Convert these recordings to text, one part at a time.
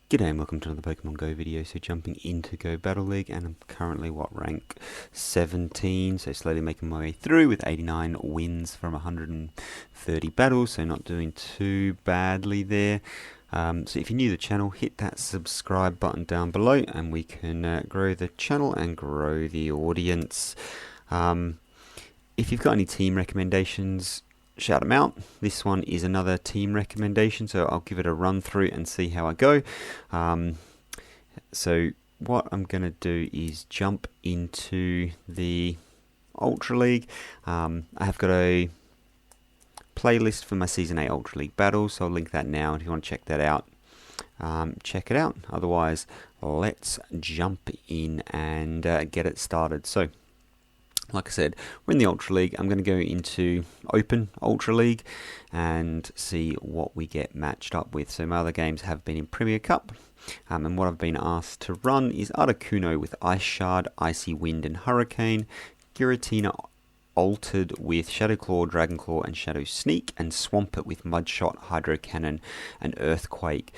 G'day and welcome to another Pokemon Go video. So jumping into Go Battle League, and I'm currently rank 17, so slowly making my way through with 89 wins from 130 battles, so not doing too badly there. So if you're new to the channel, hit that subscribe button down below and we can grow the channel and grow the audience. If you've got any team recommendations, shout them out. This one is another team recommendation, so I'll give it a run through and see how I go. So what I'm going to do is jump into the Ultra League. I have got a playlist for my Season 8 Ultra League battles, so I'll link that now if you want to check that out. Check it out. Otherwise, let's jump in and get it started. So like I said, we're in the Ultra League. I'm going to go into Open Ultra League and see what we get matched up with. So my other games have been in Premier Cup, and what I've been asked to run is Articuno with Ice Shard, Icy Wind and Hurricane, Giratina altered with Shadow Claw, Dragon Claw and Shadow Sneak, and Swampert with Mudshot, Hydro Cannon and Earthquake.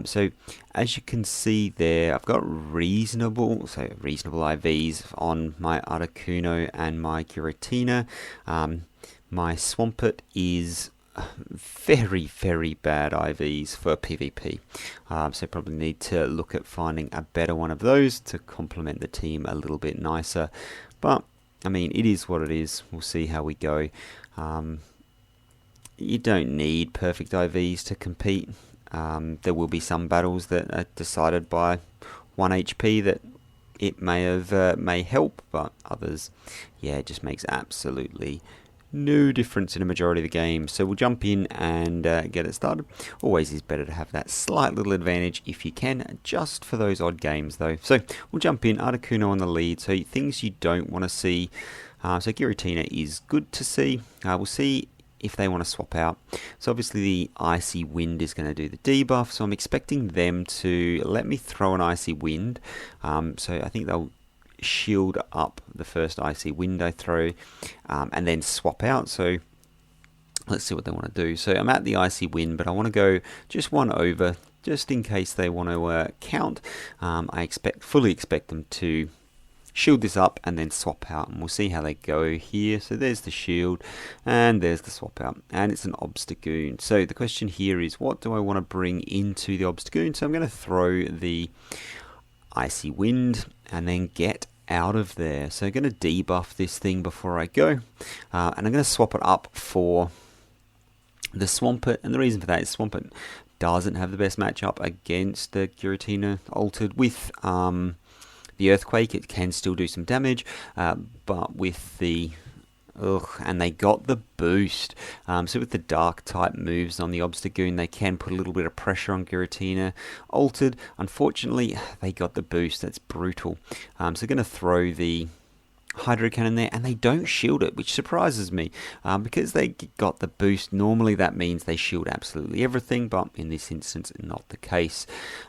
So as you can see there, I've got reasonable IVs on my Articuno and my Giratina. My Swampert is very bad IVs for PvP, so probably need to look at finding a better one of those to complement the team a little bit nicer, but I mean, it is what it is. We'll see how we go. You don't need perfect IVs to compete. There will be some battles that are decided by 1 HP that it may help, but others, yeah, it just makes absolutely no difference in a majority of the game. So we'll jump in and get it started. Always is better to have that slight little advantage if you can, just for those odd games though. So we'll jump in, Articuno on the lead. So things you don't want to see. So Giratina is good to see. We'll see if they want to swap out. So obviously the Icy Wind is going to do the debuff, so I'm expecting them to let me throw an Icy Wind. So I think they'll shield up the first Icy Wind I throw, and then swap out. So let's see what they want to do. So I'm at the Icy Wind, but I want to go just one over, just in case they want to count. I fully expect them to shield this up and then swap out, and we'll see how they go here. So there's the shield and there's the swap out, and it's an Obstagoon. So the question here is, what do I want to bring into the Obstagoon? So I'm going to throw the Icy Wind and then get out of there. So I'm going to debuff this thing before I go, and I'm going to swap it up for the Swampert, and the reason for that is Swampert doesn't have the best matchup against the Giratina altered with the Earthquake. It can still do some damage, but with the and they got the boost. So with the dark type moves on the Obstagoon, they can put a little bit of pressure on Giratina altered. Unfortunately, they got the boost. That's brutal. So going to throw the Hydro Cannon there, and they don't shield it, which surprises me, because they got the boost. Normally that means they shield absolutely everything, but in this instance not the case.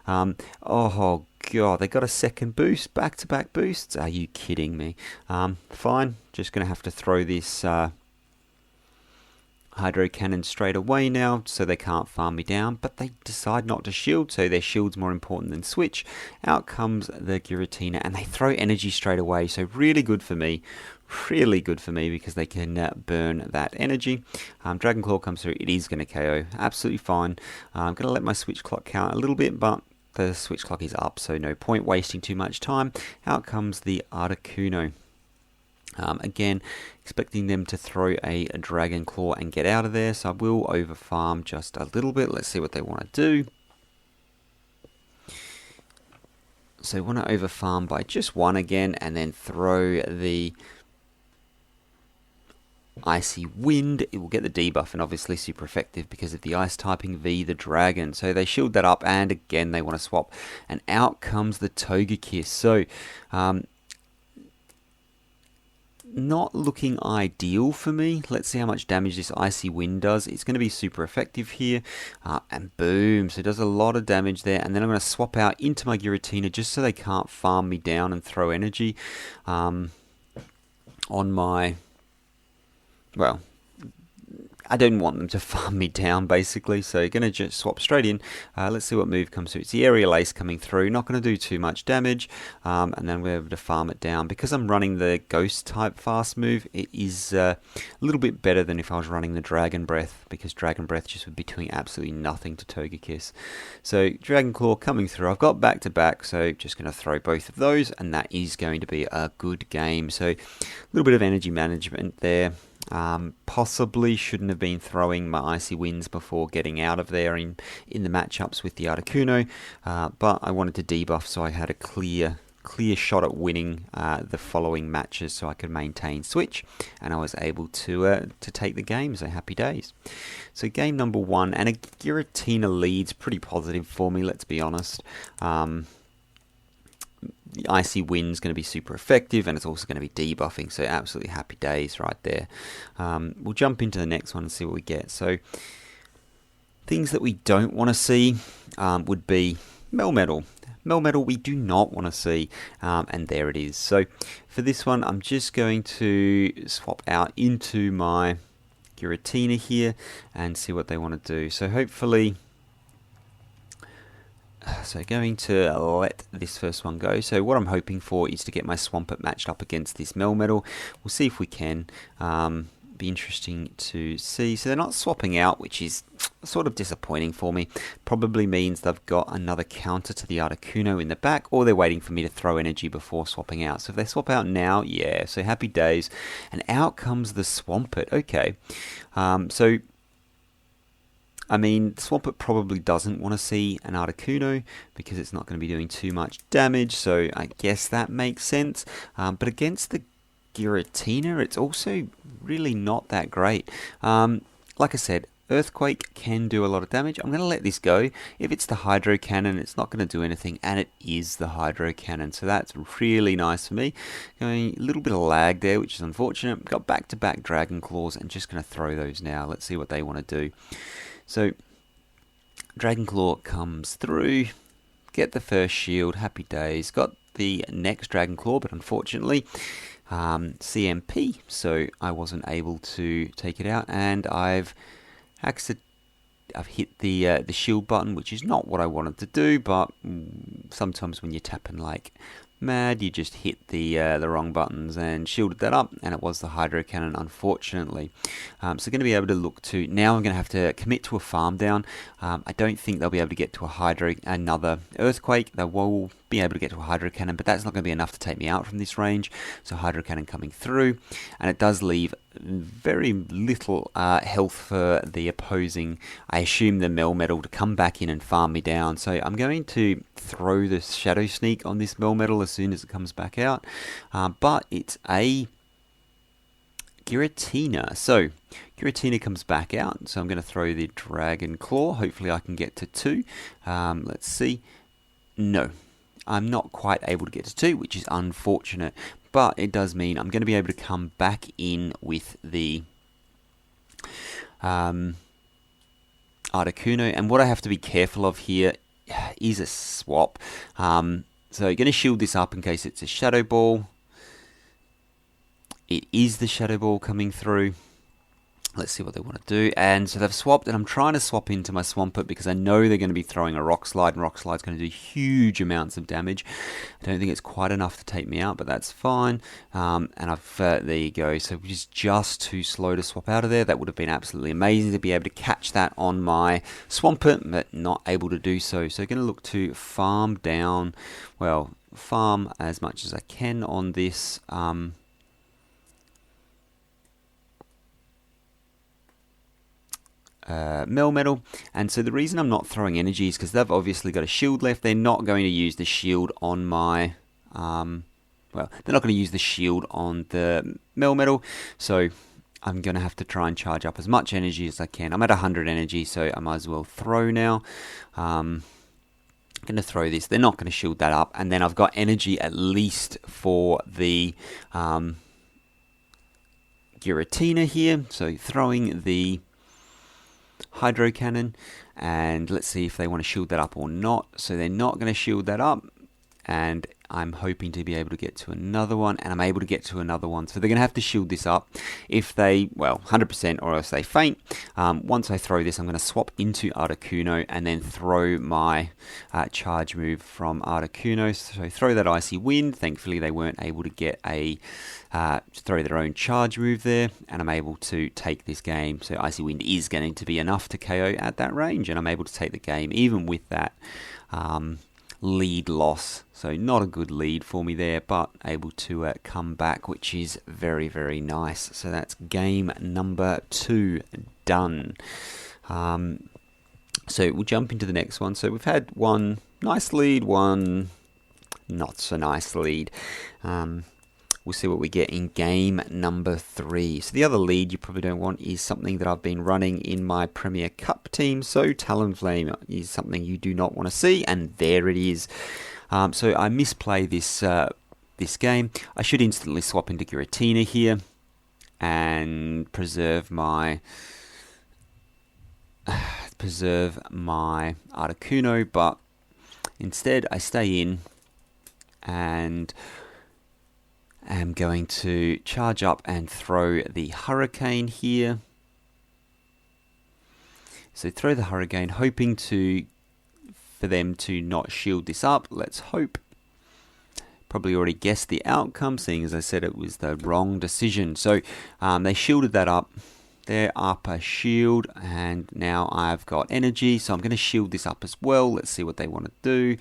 Oh god, they got a second boost, back-to-back boosts. Are you kidding me? Fine, just gonna have to throw this Hydro Cannon straight away now, so they can't farm me down, but they decide not to shield, so their shield's more important than switch. Out comes the Giratina, and they throw energy straight away, so really good for me, because they can burn that energy. Dragon Claw comes through, it is going to KO, absolutely fine. I'm going to let my switch clock count a little bit, but the switch clock is up, so no point wasting too much time. Out comes the Articuno. Again, expecting them to throw a Dragon Claw and get out of there, so I will over farm just a little bit. Let's see what they want to do. So I want to over farm by just one again, and then throw the Icy Wind. It will get the debuff, and obviously super effective because of the ice typing v the dragon. So they shield that up, and again they want to swap, and out comes the Togekiss. So not looking ideal for me. Let's see how much damage this Icy Wind does. It's going to be super effective here, and boom, so it does a lot of damage there. And then I'm going to swap out into my Giratina just so they can't farm me down and throw energy on my, well, I don't want them to farm me down, basically, so going to just swap straight in. Let's see what move comes through. It's the Aerial Ace coming through, not going to do too much damage, and then we're able to farm it down. Because I'm running the Ghost type fast move, it is a little bit better than if I was running the Dragon Breath, because Dragon Breath just would be doing absolutely nothing to Togekiss. So Dragon Claw coming through. I've got back to back, so just going to throw both of those, and that is going to be a good game. So a little bit of energy management there. Possibly shouldn't have been throwing my Icy Winds before getting out of there in the matchups with the Articuno, but I wanted to debuff so I had a clear shot at winning the following matches, so I could maintain switch, and I was able to take the game. So happy days. So game number 1, and a Giratina lead's pretty positive for me, let's be honest. The Icy Wind's going to be super effective, and it's also going to be debuffing, so absolutely happy days right there. We'll jump into the next one and see what we get. So things that we don't want to see would be Melmetal. Melmetal we do not want to see, and there it is. So for this one, I'm just going to swap out into my Giratina here and see what they want to do. So hopefully... So going to let this first one go. So what I'm hoping for is to get my Swampert matched up against this Melmetal. We'll see if we can. Be interesting to see. So they're not swapping out, which is sort of disappointing for me. Probably means they've got another counter to the Articuno in the back, or they're waiting for me to throw energy before swapping out. So if they swap out now, yeah, so happy days. And out comes the Swampert. Okay, so... I mean, Swampert probably doesn't want to see an Articuno because it's not going to be doing too much damage, so I guess that makes sense. But against the Giratina, it's also really not that great. Like I said, Earthquake can do a lot of damage. I'm going to let this go. If it's the Hydro Cannon, it's not going to do anything, and it is the Hydro Cannon, so that's really nice for me. Going a little bit of lag there, which is unfortunate. Got back-to-back Dragon Claws, and just going to throw those now. Let's see what they want to do. So, Dragon Claw comes through, get the first shield, happy days. Got the next Dragon Claw, but unfortunately, CMP, so I wasn't able to take it out, and I've hit the shield button, which is not what I wanted to do, but sometimes when you're tapping like mad, you just hit the wrong buttons, and shielded that up, and it was the Hydro Cannon, unfortunately. So going to be able to look to, now I'm going to have to commit to a farm down. I don't think they'll be able to get to another Earthquake. They will be able to get to a Hydro Cannon, but that's not going to be enough to take me out from this range. So Hydro Cannon coming through, and it does leave very little health for the opposing, I assume the Melmetal, to come back in and farm me down. So I'm going to throw the Shadow Sneak on this Melmetal as soon as it comes back out. But it's a Giratina. So Giratina comes back out, so I'm going to throw the Dragon Claw. Hopefully I can get to 2. Let's see. No, I'm not quite able to get to 2, which is unfortunate. But it does mean I'm going to be able to come back in with the Articuno. And what I have to be careful of here is a swap. So going to shield this up in case it's a Shadow Ball. It is the Shadow Ball coming through. Let's see what they want to do. And so they've swapped, and I'm trying to swap into my Swampert because I know they're going to be throwing a Rock Slide, and Rock Slide's going to do huge amounts of damage. I don't think it's quite enough to take me out, but that's fine. And there you go. So it was just too slow to swap out of there. That would have been absolutely amazing to be able to catch that on my Swampert, but not able to do so. So going to look to farm down, well, farm as much as I can on this Melmetal. And so the reason I'm not throwing energy is because they've obviously got a shield left. They're not going to use the shield on my well, they're not going to use the shield on the Melmetal, so I'm going to have to try and charge up as much energy as I can. I'm at 100 energy, so I might as well throw now. I'm going to throw this. They're not going to shield that up, and then I've got energy at least for the Giratina here, so throwing the Hydro Cannon, and let's see if they want to shield that up or not. So they're not going to shield that up, and I'm hoping to be able to get to another one, and I'm able to get to another one. So they're going to have to shield this up if they, well, 100% or else they faint. Once I throw this, I'm going to swap into Articuno and then throw my charge move from Articuno. So throw that Icy Wind. Thankfully, they weren't able to get a throw their own charge move there, and I'm able to take this game. So Icy Wind is going to be enough to KO at that range, and I'm able to take the game even with that lead loss. So not a good lead for me there, but able to come back, which is very, very nice. So that's game number 2 done. So we'll jump into the next one. So we've had one nice lead, one not so nice lead. We'll see what we get in game number 3. So the other lead you probably don't want is something that I've been running in my Premier Cup team. So Talonflame is something you do not want to see, and there it is. So I misplay this this game. I should instantly swap into Giratina here and preserve my Articuno, but instead I stay in and I'm going to charge up and throw the Hurricane here. So throw the Hurricane, hoping for them to not shield this up. Let's hope. Probably already guessed the outcome, seeing as I said it was the wrong decision. So they shielded that up. They're up a shield, and now I've got energy, so I'm going to shield this up as well. Let's see what they want to do.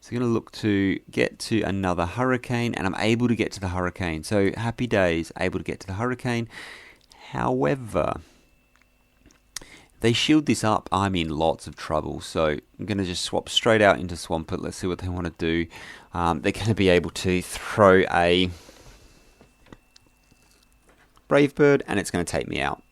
So I'm going to look to get to another Hurricane, and I'm able to get to the Hurricane. So happy days, able to get to the Hurricane. However, they shield this up, I'm in lots of trouble. So I'm going to just swap straight out into Swampert. Let's see what they want to do. They're going to be able to throw a Brave Bird, and it's going to take me out.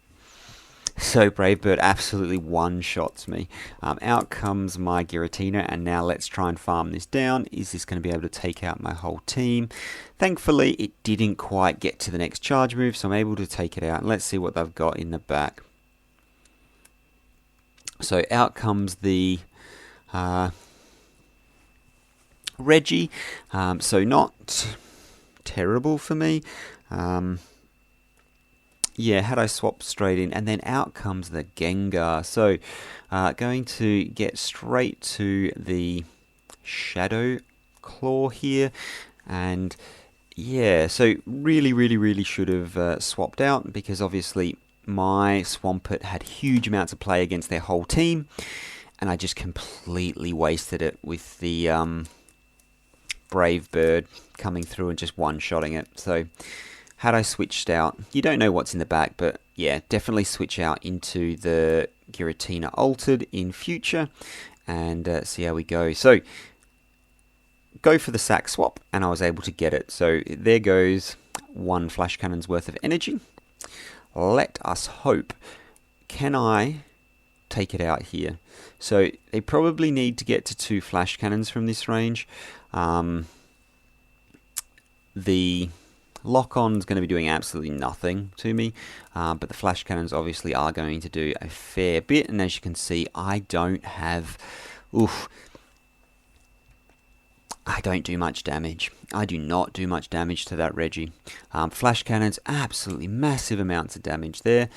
So Brave Bird absolutely one-shots me. Out comes my Giratina, and now let's try and farm this down. Is this going to be able to take out my whole team? Thankfully, it didn't quite get to the next charge move, so I'm able to take it out. And let's see what they've got in the back. So out comes the Reggie. So not terrible for me. Yeah, had I swapped straight in, and then out comes the Gengar. So, going to get straight to the Shadow Claw here, and yeah, so really should have swapped out, because obviously my Swampert had huge amounts of play against their whole team, and I just completely wasted it with the Brave Bird coming through and just one-shotting it. So had I switched out, you don't know what's in the back, but yeah, definitely switch out into the Giratina Altered in future and see how we go. So, go for the sack swap, and I was able to get it. So, there goes 1 Flash Cannon's worth of energy. Let us hope. Can I take it out here? So, they probably need to get to 2 Flash Cannons from this range. The Lock-on is going to be doing absolutely nothing to me, but the Flash Cannons obviously are going to do a fair bit, and as you can see, I don't have... I don't do much damage. I do not do much damage to that Reggie. Flash Cannons, absolutely massive amounts of damage there.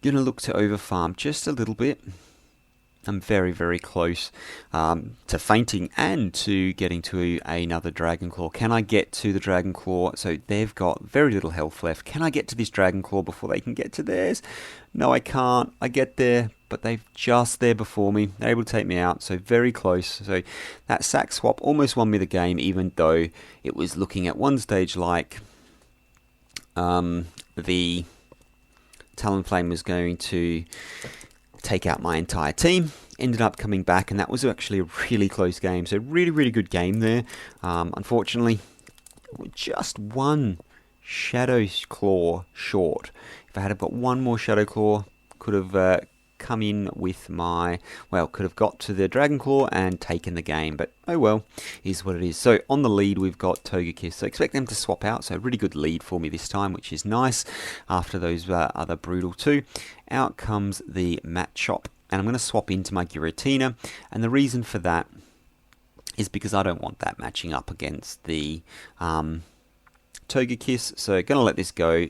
Gonna look to overfarm just a little bit. I'm very close to fainting and to getting to another Dragon Claw. Can I get to the Dragon Claw? So they've got very little health left. Can I get to this Dragon Claw before they can get to theirs? No, I can't. I get there, but they're just there before me. They're able to take me out, so very close. So that sack swap almost won me the game, even though it was looking at one stage like the Talonflame was going to take out my entire team. Ended up coming back, and that was actually a really close game. So really good game there. Unfortunately, just 1 Shadow Claw short. If I had got 1 more Shadow Claw, could have come in with my... well, could have got to the Dragon Claw and taken the game. But oh well, is what it is. So on the lead, we've got Togekiss. So expect them to swap out. So really good lead for me this time, which is nice after those other Brutal 2. Out comes the Matchop. And I'm going to swap into my Giratina, and the reason for that is because I don't want that matching up against the Togekiss. So going to let this go.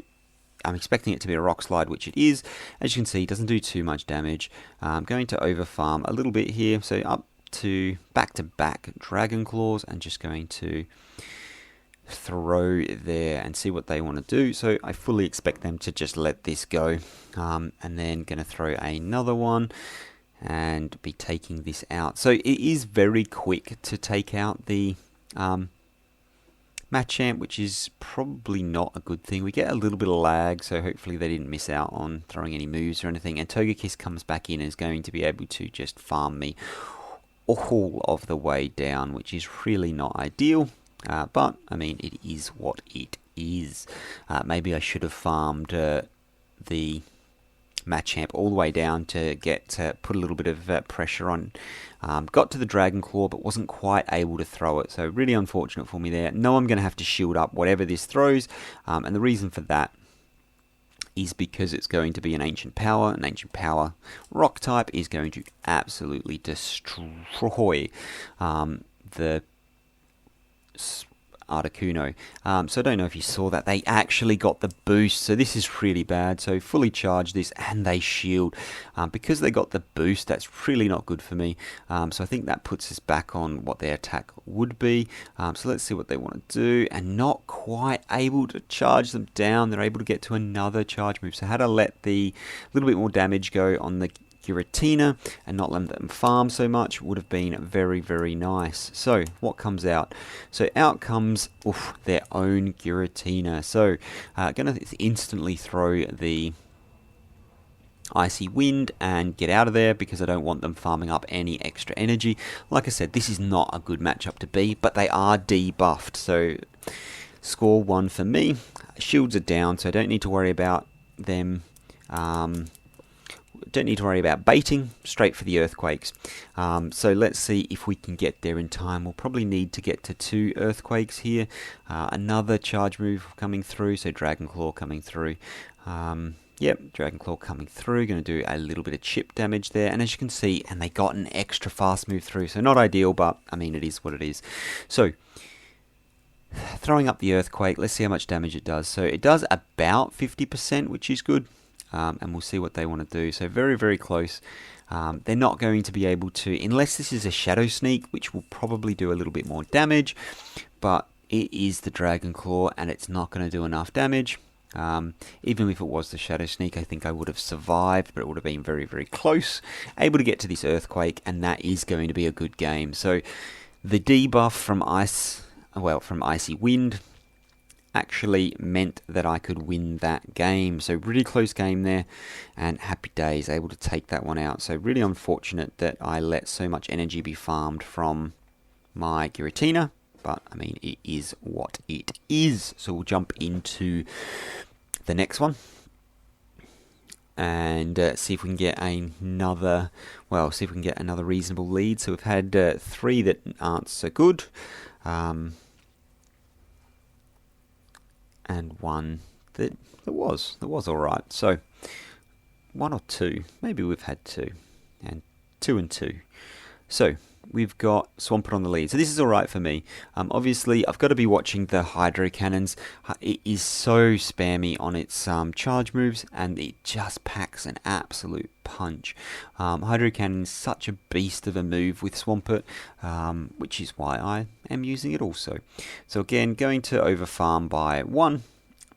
I'm expecting it to be a Rock Slide, which it is. As you can see, it doesn't do too much damage. I'm going to overfarm a little bit here. So up to back Dragon Claws, and just going to throw there and see what they want to do. So I fully expect them to just let this go. And then going to throw another one and be taking this out. So it is very quick to take out the Machamp, which is probably not a good thing. We get a little bit of lag, so hopefully they didn't miss out on throwing any moves or anything. And Togekiss comes back in and is going to be able to just farm me all of the way down, which is really not ideal. But, I mean, it is what it is. Maybe I should have farmed the Machamp all the way down to put a little bit of pressure on. Got to the Dragon Claw, but wasn't quite able to throw it. So really unfortunate for me there. Know I'm going to have to shield up whatever this throws. And the reason for that is because it's going to be an Ancient Power. An Ancient Power Rock type is going to absolutely destroy the Articuno. So I don't know if you saw that. They actually got the boost. So this is really bad. So fully charge this and they shield. Because they got the boost, that's really not good for me. So I think that puts us back on what their attack would be. So let's see what they want to do. And not quite able to charge them down. They're able to get to another charge move. So how to let the little bit more damage go on the Giratina and not let them farm so much would have been very, very nice. So what comes out? So out comes their own Giratina. So going to instantly throw the Icy Wind and get out of there because I don't want them farming up any extra energy. Like I said, this is not a good matchup to be, but they are debuffed. So score 1 for me. Shields are down, so I don't need to worry about them. Don't need to worry about baiting, straight for the Earthquakes. So let's see if we can get there in time. We'll probably need to get to 2 Earthquakes here. Another charge move coming through, so Dragon Claw coming through. Yep, Dragon Claw coming through, going to do a little bit of chip damage there. And as you can see, and they got an extra fast move through, so not ideal, but I mean, it is what it is. So throwing up the Earthquake, let's see how much damage it does. So it does about 50%, which is good. And we'll see what they want to do. So very, very close. They're not going to be able to, unless this is a Shadow Sneak, which will probably do a little bit more damage. But it is the Dragon Claw, and it's not going to do enough damage. Even if it was the Shadow Sneak, I think I would have survived, but it would have been very, very close. Able to get to this Earthquake, and that is going to be a good game. So the debuff from Icy Wind actually meant that I could win that game. So really close game there, and happy days, able to take that one out. So really unfortunate that I let so much energy be farmed from my Giratina, but I mean, it is what it is. So we'll jump into the next one and see if we can get another reasonable lead. So we've had 3 that aren't so good. And 1 that was alright. So 1 or 2, maybe we've had 2, and 2 and 2. So we've got Swampert on the lead. So this is alright for me. Obviously, I've got to be watching the Hydro Cannons. It is so spammy on its charge moves, and it just packs an absolute punch. Hydro Cannon is such a beast of a move with Swampert, which is why I am using it also. So again, going to overfarm by 1,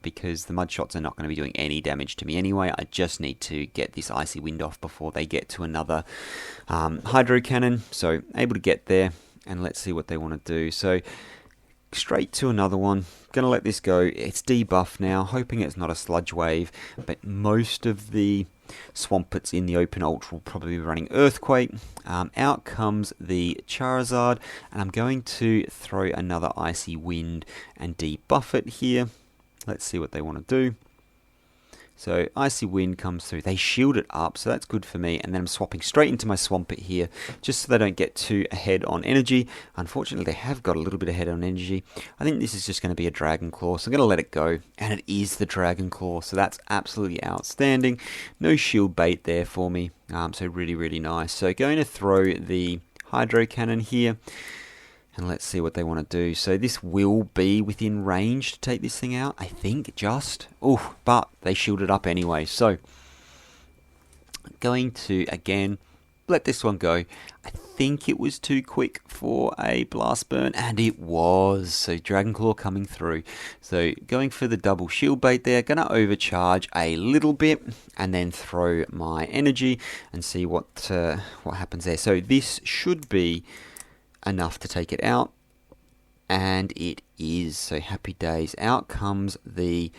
because the mud shots are not going to be doing any damage to me anyway. I just need to get this Icy Wind off before they get to another Hydro Cannon. So able to get there, and let's see what they want to do. So straight to another one. Going to let this go. It's debuffed now, hoping it's not a Sludge Wave, but most of the Swamperts in the open ultra will probably be running Earthquake. Out comes the Charizard, and I'm going to throw another Icy Wind and debuff it here. Let's see what they want to do. So Icy Wind comes through. They shield it up, so that's good for me. And then I'm swapping straight into my Swampert here, just so they don't get too ahead on energy. Unfortunately, they have got a little bit ahead on energy. I think this is just going to be a Dragon Claw, so I'm going to let it go. And it is the Dragon Claw, so that's absolutely outstanding. No shield bait there for me, so really, really nice. So going to throw the Hydro Cannon here. And let's see what they want to do. So this will be within range to take this thing out, I think, just. Oh, but they shielded up anyway. So, going to, again, let this one go. I think it was too quick for a blast burn, and it was. So Dragon Claw coming through. So going for the double shield bait there. Going to overcharge a little bit and then throw my energy and see what happens there. So this should be enough to take it out, and it is. So happy days. Out comes the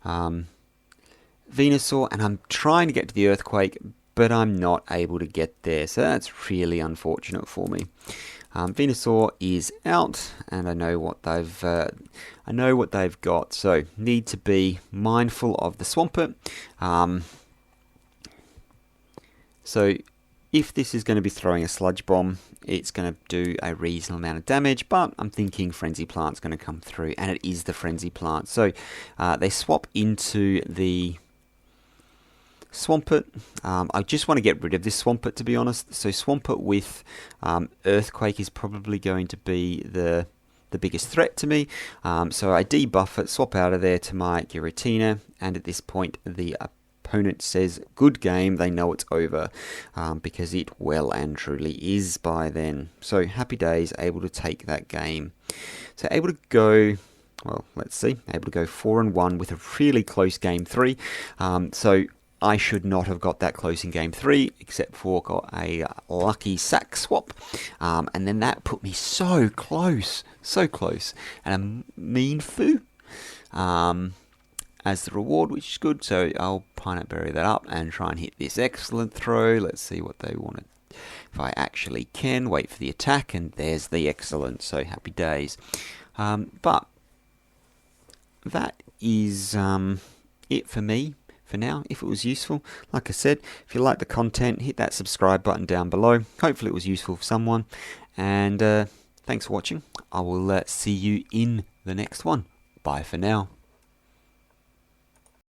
Venusaur, and I'm trying to get to the Earthquake, but I'm not able to get there, so that's really unfortunate for me. Venusaur is out, and I know what they've got. So need to be mindful of the Swampert. So if this is going to be throwing a Sludge Bomb, it's going to do a reasonable amount of damage, but I'm thinking Frenzy Plant's going to come through, and it is the Frenzy Plant. So they swap into the Swampert. I just want to get rid of this Swampert, to be honest. So Swampert with Earthquake is probably going to be the biggest threat to me. So I debuff it, swap out of there to my Giratina, and at this point the opponent says, good game. They know it's over, because it well and truly is by then. So happy days, able to take that game. So able to go, well, let's see, able to go 4-1 with a really close game 3. So I should not have got that close in game 3, except for got a lucky sack swap, and then that put me so close, and a mean foo as the reward, which is good. So I'll Pineapple Berry that up and try and hit this excellent throw. Let's see what they want to, if I actually can. Wait for the attack, and there's the excellent. So happy days. But that is it for me for now. If it was useful, like I said, if you like the content, hit that subscribe button down below. Hopefully it was useful for someone, and thanks for watching. I will see you in the next one. Bye for now.